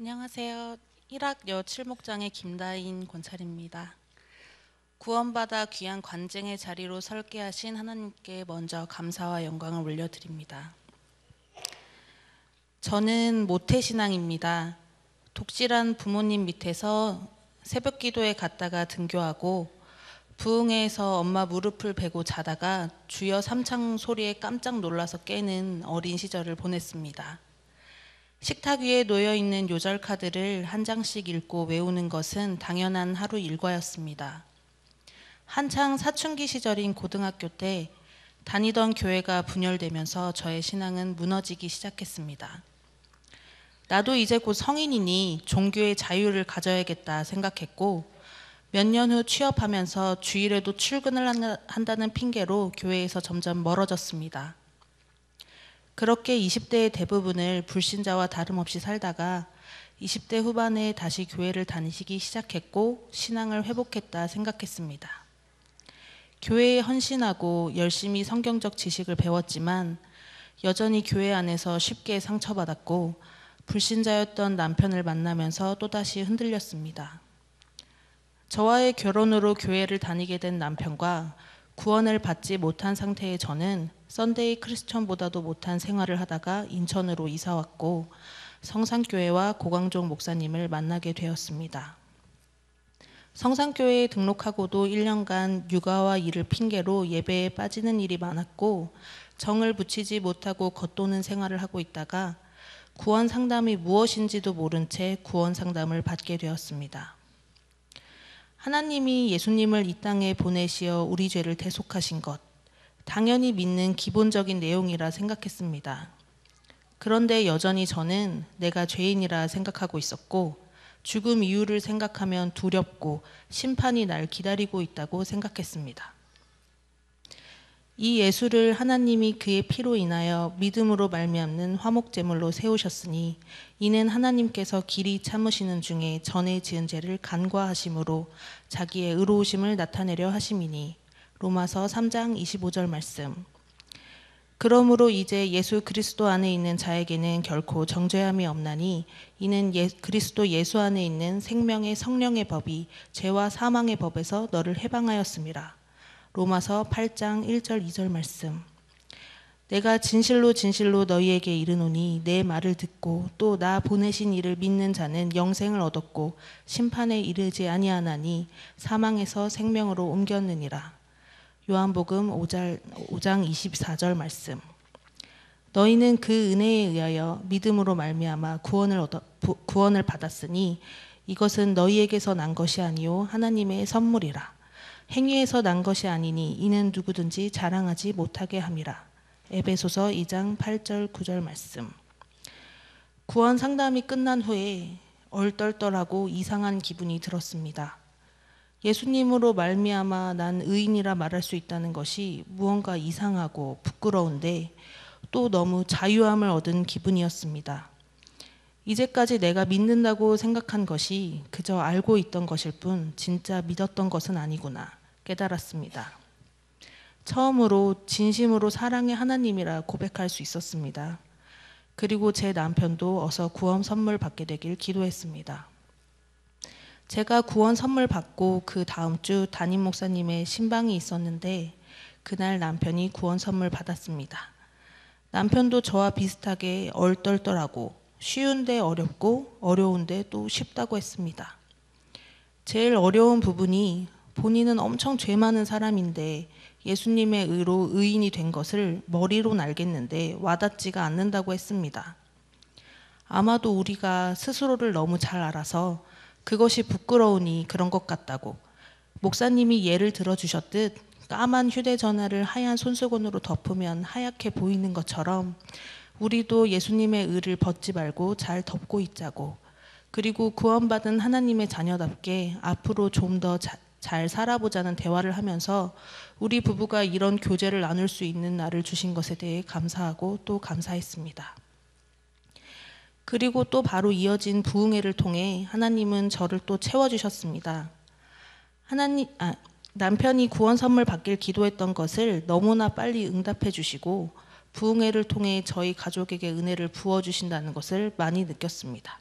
안녕하세요. 1학 여칠목장의 김다인 권찰입니다. 구원받아 귀한 관증의 자리로 설게 하신 하나님께 먼저 감사와 영광을 올려드립니다. 저는 모태신앙입니다. 독실한 부모님 밑에서 새벽 기도에 갔다가 등교하고 부흥회에서 엄마 무릎을 베고 자다가 주여 삼창 소리에 깜짝 놀라서 깨는 어린 시절을 보냈습니다. 식탁 위에 놓여있는 요절 카드를 한 장씩 읽고 외우는 것은 당연한 하루 일과였습니다. 한창 사춘기 시절인 고등학교 때 다니던 교회가 분열되면서 저의 신앙은 무너지기 시작했습니다. 나도 이제 곧 성인이니 종교의 자유를 가져야겠다 생각했고 몇 년 후 취업하면서 주일에도 출근을 한다는 핑계로 교회에서 점점 멀어졌습니다. 그렇게 20대의 대부분을 불신자와 다름없이 살다가 20대 후반에 다시 교회를 다니시기 시작했고 신앙을 회복했다 생각했습니다. 교회에 헌신하고 열심히 성경적 지식을 배웠지만 여전히 교회 안에서 쉽게 상처받았고 불신자였던 남편을 만나면서 또다시 흔들렸습니다. 저와의 결혼으로 교회를 다니게 된 남편과 구원을 받지 못한 상태의 저는 썬데이 크리스천보다도 못한 생활을 하다가 인천으로 이사왔고 성산교회와 고광종 목사님을 만나게 되었습니다. 성산교회에 등록하고도 1년간 육아와 일을 핑계로 예배에 빠지는 일이 많았고 정을 붙이지 못하고 겉도는 생활을 하고 있다가 구원 상담이 무엇인지도 모른 채 구원 상담을 받게 되었습니다. 하나님이 예수님을 이 땅에 보내시어 우리 죄를 대속하신 것, 당연히 믿는 기본적인 내용이라 생각했습니다. 그런데 여전히 저는 내가 죄인이라 생각하고 있었고 죽음 이유를 생각하면 두렵고 심판이 날 기다리고 있다고 생각했습니다. 이 예수를 하나님이 그의 피로 인하여 믿음으로 말미암는 화목제물로 세우셨으니 이는 하나님께서 길이 참으시는 중에 전에 지은 죄를 간과하심으로 자기의 의로우심을 나타내려 하심이니 로마서 3장 25절 말씀. 그러므로 이제 예수 그리스도 안에 있는 자에게는 결코 정죄함이 없나니 이는 그리스도 예수 안에 있는 생명의 성령의 법이 죄와 사망의 법에서 너를 해방하였음이라. 로마서 8장 1절 2절 말씀. 내가 진실로 진실로 너희에게 이르노니 내 말을 듣고 또 나 보내신 이를 믿는 자는 영생을 얻었고 심판에 이르지 아니하나니 사망에서 생명으로 옮겼느니라. 요한복음 5장 24절 말씀. 너희는 그 은혜에 의하여 믿음으로 말미암아 구원을 받았으니 이것은 너희에게서 난 것이 아니요 하나님의 선물이라. 행위에서 난 것이 아니니 이는 누구든지 자랑하지 못하게 함이라. 에베소서 2장 8절 9절 말씀. 구원 상담이 끝난 후에 얼떨떨하고 이상한 기분이 들었습니다. 예수님으로 말미암아 난 의인이라 말할 수 있다는 것이 무언가 이상하고 부끄러운데 또 너무 자유함을 얻은 기분이었습니다. 이제까지 내가 믿는다고 생각한 것이 그저 알고 있던 것일 뿐 진짜 믿었던 것은 아니구나 깨달았습니다. 처음으로 진심으로 사랑의 하나님이라 고백할 수 있었습니다. 그리고 제 남편도 어서 구원 선물 받게 되길 기도했습니다. 제가 구원 선물 받고 그 다음 주 담임 목사님의 신방이 있었는데 그날 남편이 구원 선물 받았습니다. 남편도 저와 비슷하게 얼떨떨하고 쉬운데 어렵고 어려운데 또 쉽다고 했습니다. 제일 어려운 부분이 본인은 엄청 죄 많은 사람인데 예수님의 의로 의인이 된 것을 머리로는 알겠는데 와닿지가 않는다고 했습니다. 아마도 우리가 스스로를 너무 잘 알아서 그것이 부끄러우니 그런 것 같다고 목사님이 예를 들어주셨듯 까만 휴대전화를 하얀 손수건으로 덮으면 하얗게 보이는 것처럼 우리도 예수님의 의를 벗지 말고 잘 덮고 있자고 그리고 구원받은 하나님의 자녀답게 앞으로 좀 더 잘 살아보자는 대화를 하면서 우리 부부가 이런 교제를 나눌 수 있는 날을 주신 것에 대해 감사하고 또 감사했습니다. 그리고 또 바로 이어진 부흥회를 통해 하나님은 저를 또 채워주셨습니다. 남편이 구원 선물 받길 기도했던 것을 너무나 빨리 응답해 주시고 부흥회를 통해 저희 가족에게 은혜를 부어주신다는 것을 많이 느꼈습니다.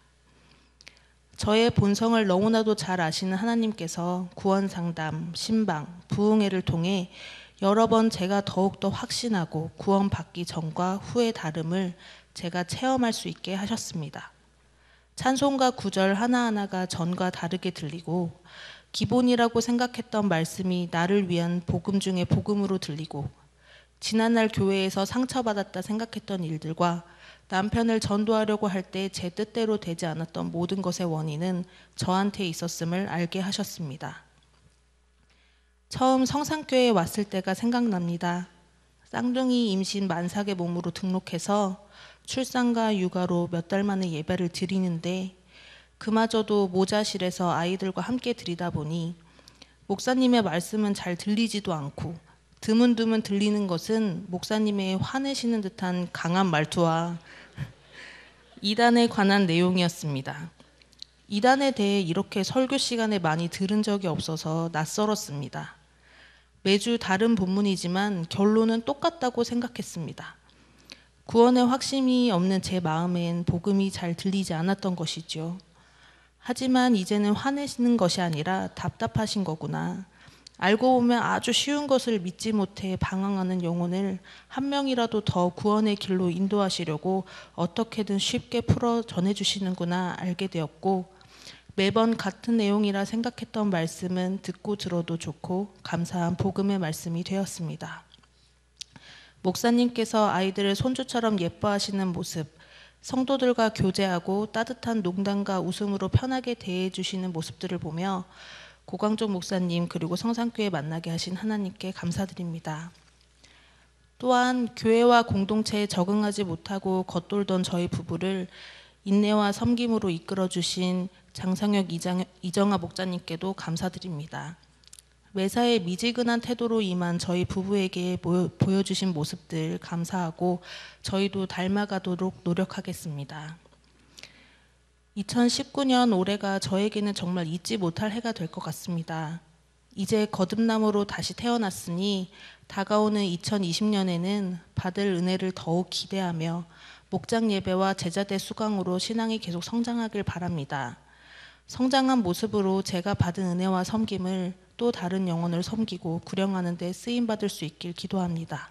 저의 본성을 너무나도 잘 아시는 하나님께서 구원 상담, 신방, 부흥회를 통해 여러 번 제가 더욱더 확신하고 구원받기 전과 후의 다름을 제가 체험할 수 있게 하셨습니다. 찬송가 구절 하나하나가 전과 다르게 들리고 기본이라고 생각했던 말씀이 나를 위한 복음 중에 복음으로 들리고 지난날 교회에서 상처받았다 생각했던 일들과 남편을 전도하려고 할 때 제 뜻대로 되지 않았던 모든 것의 원인은 저한테 있었음을 알게 하셨습니다. 처음 성산교회에 왔을 때가 생각납니다. 쌍둥이 임신 만삭의 몸으로 등록해서 출산과 육아로 몇 달 만에 예배를 드리는데 그마저도 모자실에서 아이들과 함께 드리다 보니 목사님의 말씀은 잘 들리지도 않고 드문드문 들리는 것은 목사님의 화내시는 듯한 강한 말투와 이단에 관한 내용이었습니다. 이단에 대해 이렇게 설교 시간에 많이 들은 적이 없어서 낯설었습니다. 매주 다른 본문이지만 결론은 똑같다고 생각했습니다. 구원의 확신이 없는 제 마음엔 복음이 잘 들리지 않았던 것이죠. 하지만 이제는 화내시는 것이 아니라 답답하신 거구나. 알고 보면 아주 쉬운 것을 믿지 못해 방황하는 영혼을 한 명이라도 더 구원의 길로 인도하시려고 어떻게든 쉽게 풀어 전해주시는구나 알게 되었고 매번 같은 내용이라 생각했던 말씀은 듣고 들어도 좋고 감사한 복음의 말씀이 되었습니다. 목사님께서 아이들을 손주처럼 예뻐하시는 모습, 성도들과 교제하고 따뜻한 농담과 웃음으로 편하게 대해주시는 모습들을 보며 고광종 목사님 그리고 성산교회 만나게 하신 하나님께 감사드립니다. 또한 교회와 공동체에 적응하지 못하고 겉돌던 저희 부부를 인내와 섬김으로 이끌어주신 장상혁 이정아 목사님께도 감사드립니다. 매사에 미지근한 태도로 임한 저희 부부에게 보여주신 모습들 감사하고 저희도 닮아가도록 노력하겠습니다. 2019년 올해가 저에게는 정말 잊지 못할 해가 될 것 같습니다. 이제 거듭남으로 다시 태어났으니 다가오는 2020년에는 받을 은혜를 더욱 기대하며 목장 예배와 제자대 수강으로 신앙이 계속 성장하길 바랍니다. 성장한 모습으로 제가 받은 은혜와 섬김을 또 다른 영혼을 섬기고 구령하는 데 쓰임받을 수 있길 기도합니다.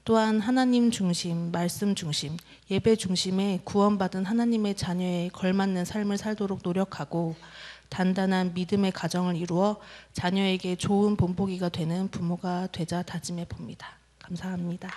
또한 하나님 중심, 말씀 중심, 예배 중심의 구원받은 하나님의 자녀에 걸맞는 삶을 살도록 노력하고 단단한 믿음의 가정을 이루어 자녀에게 좋은 본보기가 되는 부모가 되자 다짐해 봅니다. 감사합니다.